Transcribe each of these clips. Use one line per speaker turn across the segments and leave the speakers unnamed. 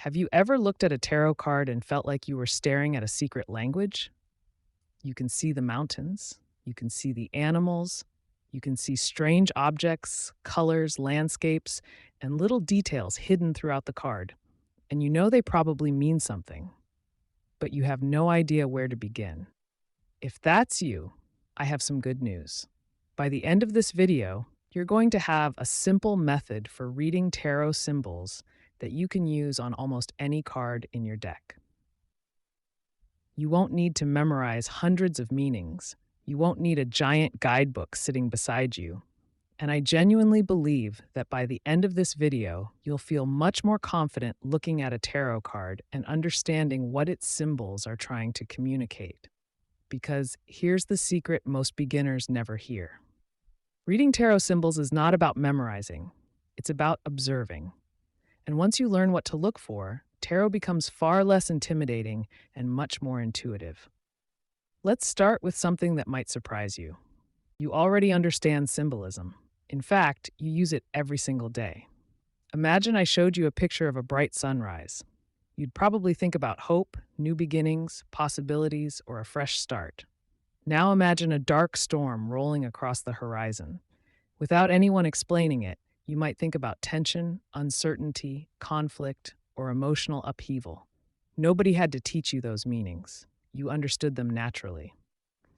Have you ever looked at a tarot card and felt like you were staring at a secret language? You can see the mountains, you can see the animals, you can see strange objects, colors, landscapes, and little details hidden throughout the card. And you know they probably mean something, but you have no idea where to begin. If that's you, I have some good news. By the end of this video, you're going to have a simple method for reading tarot symbols that you can use on almost any card in your deck. You won't need to memorize hundreds of meanings. You won't need a giant guidebook sitting beside you. And I genuinely believe that by the end of this video, you'll feel much more confident looking at a tarot card and understanding what its symbols are trying to communicate. Because here's the secret most beginners never hear. Reading tarot symbols is not about memorizing, it's about observing. And once you learn what to look for, tarot becomes far less intimidating and much more intuitive. Let's start with something that might surprise you. You already understand symbolism. In fact, you use it every single day. Imagine I showed you a picture of a bright sunrise. You'd probably think about hope, new beginnings, possibilities, or a fresh start. Now imagine a dark storm rolling across the horizon. Without anyone explaining it, you might think about tension, uncertainty, conflict, or emotional upheaval. Nobody had to teach you those meanings. You understood them naturally.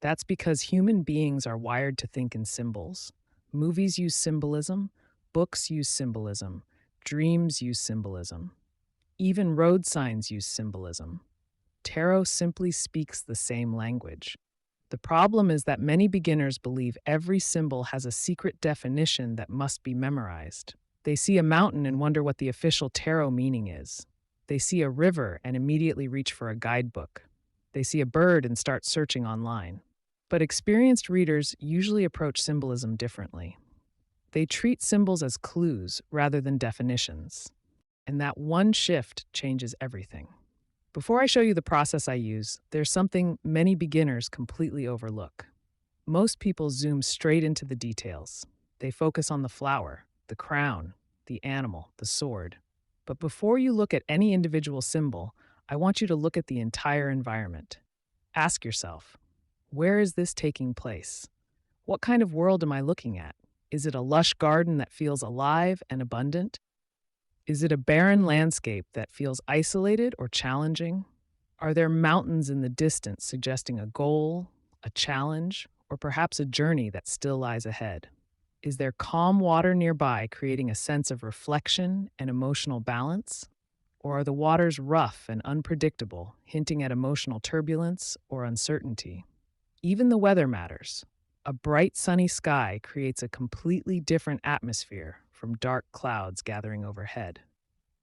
That's because human beings are wired to think in symbols. Movies use symbolism, books use symbolism, dreams use symbolism. Even road signs use symbolism. Tarot simply speaks the same language. The problem is that many beginners believe every symbol has a secret definition that must be memorized. They see a mountain and wonder what the official tarot meaning is. They see a river and immediately reach for a guidebook. They see a bird and start searching online. But experienced readers usually approach symbolism differently. They treat symbols as clues rather than definitions. And that one shift changes everything. Before I show you the process I use, there's something many beginners completely overlook. Most people zoom straight into the details. They focus on the flower, the crown, the animal, the sword. But before you look at any individual symbol, I want you to look at the entire environment. Ask yourself, where is this taking place? What kind of world am I looking at? Is it a lush garden that feels alive and abundant? Is it a barren landscape that feels isolated or challenging? Are there mountains in the distance suggesting a goal, a challenge, or perhaps a journey that still lies ahead? Is there calm water nearby creating a sense of reflection and emotional balance? Or are the waters rough and unpredictable, hinting at emotional turbulence or uncertainty? Even the weather matters. A bright sunny sky creates a completely different atmosphere from dark clouds gathering overhead.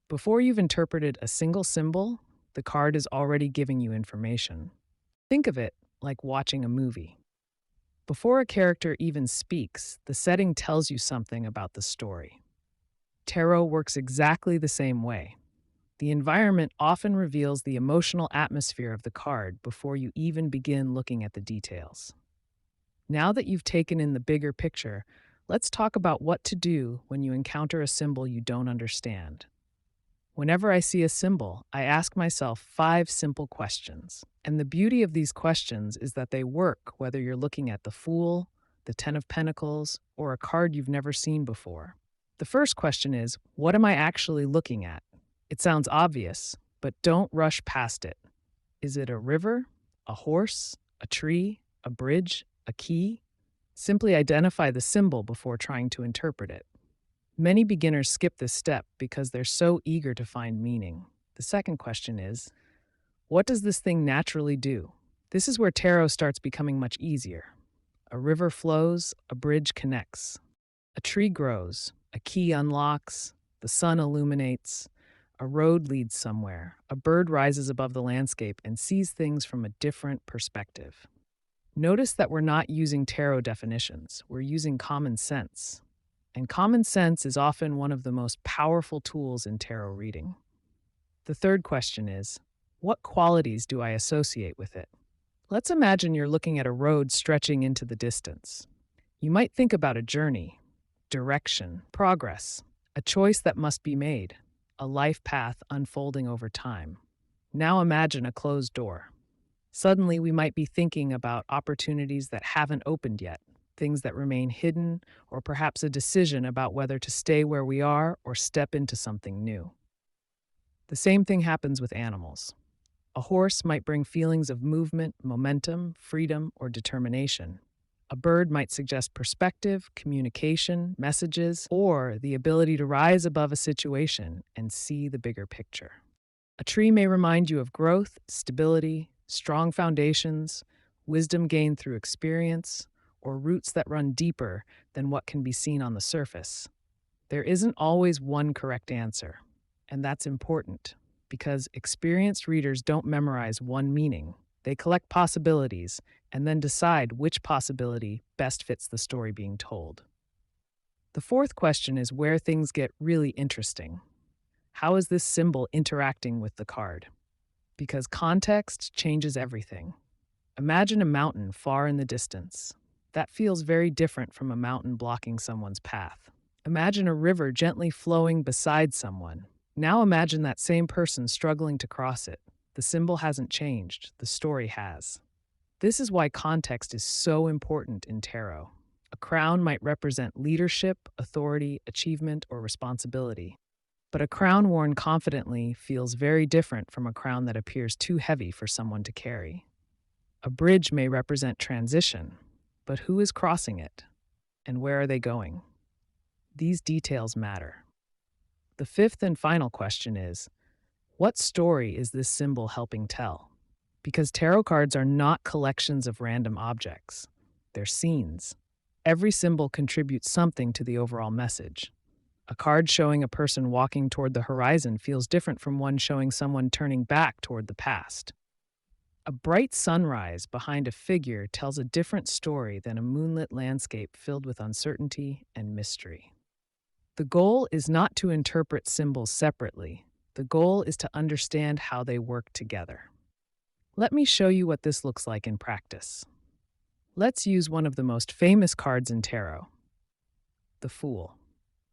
Before you've interpreted a single symbol, the card is already giving you information. Think of it like watching a movie. Before a character even speaks, the setting tells you something about the story. Tarot works exactly the same way. The environment often reveals the emotional atmosphere of the card before you even begin looking at the details. Now that you've taken in the bigger picture, let's talk about what to do when you encounter a symbol you don't understand. Whenever I see a symbol, I ask myself 5 simple questions. And the beauty of these questions is that they work whether you're looking at the Fool, the Ten of Pentacles, or a card you've never seen before. The first question is, what am I actually looking at? It sounds obvious, but don't rush past it. Is it a river, a horse, a tree, a bridge, a key? Simply identify the symbol before trying to interpret it. Many beginners skip this step because they're so eager to find meaning. The second question is, what does this thing naturally do? This is where tarot starts becoming much easier. A river flows, a bridge connects. A tree grows, a key unlocks, the sun illuminates, a road leads somewhere, a bird rises above the landscape and sees things from a different perspective. Notice that we're not using tarot definitions, we're using common sense. And common sense is often one of the most powerful tools in tarot reading. The third question is, what qualities do I associate with it? Let's imagine you're looking at a road stretching into the distance. You might think about a journey, direction, progress, a choice that must be made. a life path unfolding over time. Now imagine a closed door. Suddenly, we might be thinking about opportunities that haven't opened yet, things that remain hidden, or perhaps a decision about whether to stay where we are or step into something new. The same thing happens with animals. A horse might bring feelings of movement, momentum, freedom, or determination. A bird might suggest perspective, communication, messages, or the ability to rise above a situation and see the bigger picture. A tree may remind you of growth, stability, strong foundations, wisdom gained through experience, or roots that run deeper than what can be seen on the surface. There isn't always one correct answer, and that's important because experienced readers don't memorize one meaning. They collect possibilities and then decide which possibility best fits the story being told. The fourth question is where things get really interesting. How is this symbol interacting with the card? Because context changes everything. Imagine a mountain far in the distance. That feels very different from a mountain blocking someone's path. Imagine a river gently flowing beside someone. Now imagine that same person struggling to cross it. The symbol hasn't changed, the story has. This is why context is so important in tarot. A crown might represent leadership, authority, achievement, or responsibility. But a crown worn confidently feels very different from a crown that appears too heavy for someone to carry. A bridge may represent transition, but who is crossing it? And where are they going? These details matter. The fifth and final question is, what story is this symbol helping tell? Because tarot cards are not collections of random objects. They're scenes. Every symbol contributes something to the overall message. A card showing a person walking toward the horizon feels different from one showing someone turning back toward the past. A bright sunrise behind a figure tells a different story than a moonlit landscape filled with uncertainty and mystery. The goal is not to interpret symbols separately. The goal is to understand how they work together. Let me show you what this looks like in practice. Let's use one of the most famous cards in tarot, the Fool.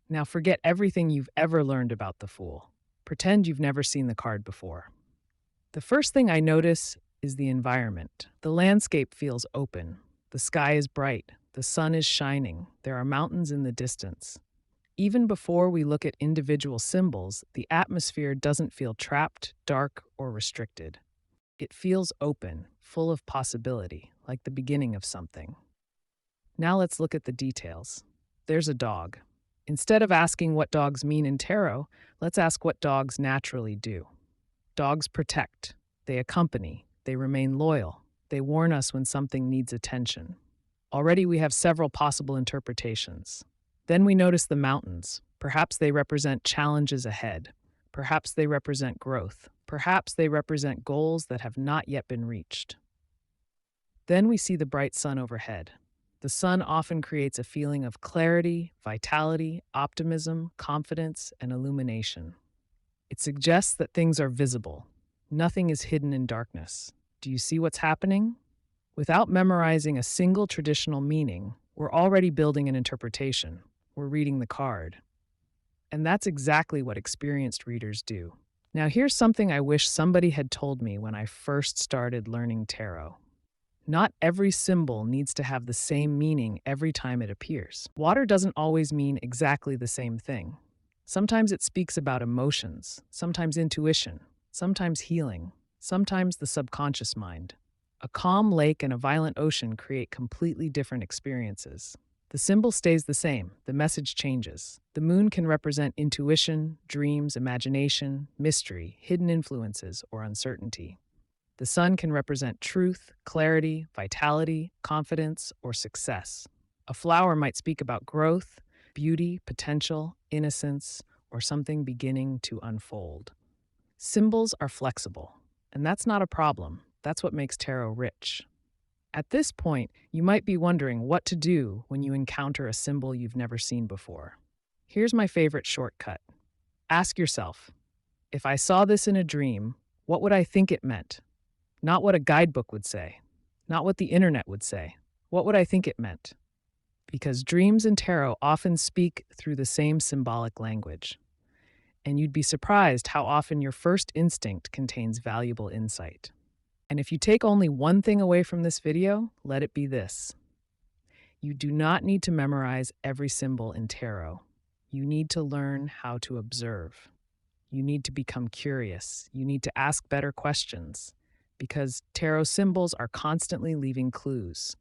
Now forget everything you've ever learned about the Fool. Pretend you've never seen the card before. The first thing I notice is the environment. The landscape feels open. The sky is bright. The sun is shining. There are mountains in the distance. Even before we look at individual symbols, the atmosphere doesn't feel trapped, dark, or restricted. It feels open, full of possibility, like the beginning of something. Now let's look at the details. There's a dog. Instead of asking what dogs mean in tarot, let's ask what dogs naturally do. Dogs protect, they accompany, they remain loyal, they warn us when something needs attention. Already we have several possible interpretations. Then we notice the mountains. Perhaps they represent challenges ahead. Perhaps they represent growth. Perhaps they represent goals that have not yet been reached. Then we see the bright sun overhead. The sun often creates a feeling of clarity, vitality, optimism, confidence, and illumination. It suggests that things are visible. Nothing is hidden in darkness. Do you see what's happening? Without memorizing a single traditional meaning, we're already building an interpretation. We're reading the card. And that's exactly what experienced readers do. Now here's something I wish somebody had told me when I first started learning tarot. Not every symbol needs to have the same meaning every time it appears. Water doesn't always mean exactly the same thing. Sometimes it speaks about emotions, sometimes intuition, sometimes healing, sometimes the subconscious mind. A calm lake and a violent ocean create completely different experiences. The symbol stays the same, the message changes. The moon can represent intuition, dreams, imagination, mystery, hidden influences, or uncertainty. The sun can represent truth, clarity, vitality, confidence, or success. A flower might speak about growth, beauty, potential, innocence, or something beginning to unfold. Symbols are flexible, and that's not a problem. That's what makes tarot rich. At this point, you might be wondering what to do when you encounter a symbol you've never seen before. Here's my favorite shortcut. Ask yourself, if I saw this in a dream, what would I think it meant? Not what a guidebook would say, not what the internet would say. What would I think it meant? Because dreams and tarot often speak through the same symbolic language. and you'd be surprised how often your first instinct contains valuable insight. And if you take only one thing away from this video, let it be this: you do not need to memorize every symbol in tarot. You need to learn how to observe. You need to become curious. You need to ask better questions, because tarot symbols are constantly leaving clues.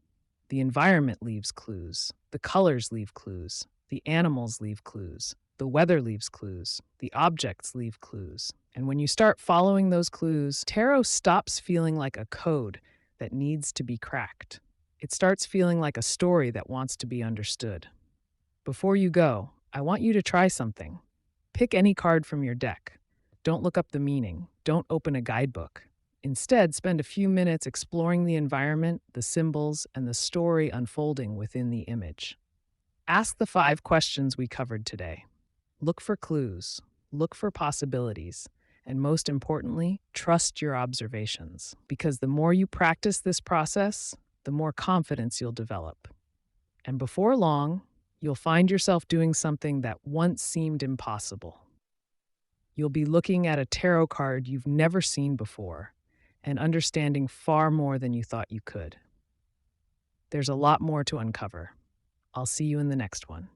The environment leaves clues. The colors leave clues. The animals leave clues. The weather leaves clues. The objects leave clues. And when you start following those clues, tarot stops feeling like a code that needs to be cracked. It starts feeling like a story that wants to be understood. Before you go, I want you to try something. Pick any card from your deck. Don't look up the meaning. Don't open a guidebook. Instead, spend a few minutes exploring the environment, the symbols, and the story unfolding within the image. Ask the 5 questions we covered today. Look for clues, look for possibilities, and most importantly, trust your observations. Because the more you practice this process, the more confidence you'll develop. And before long, you'll find yourself doing something that once seemed impossible. You'll be looking at a tarot card you've never seen before and understanding far more than you thought you could. There's a lot more to uncover. I'll see you in the next one.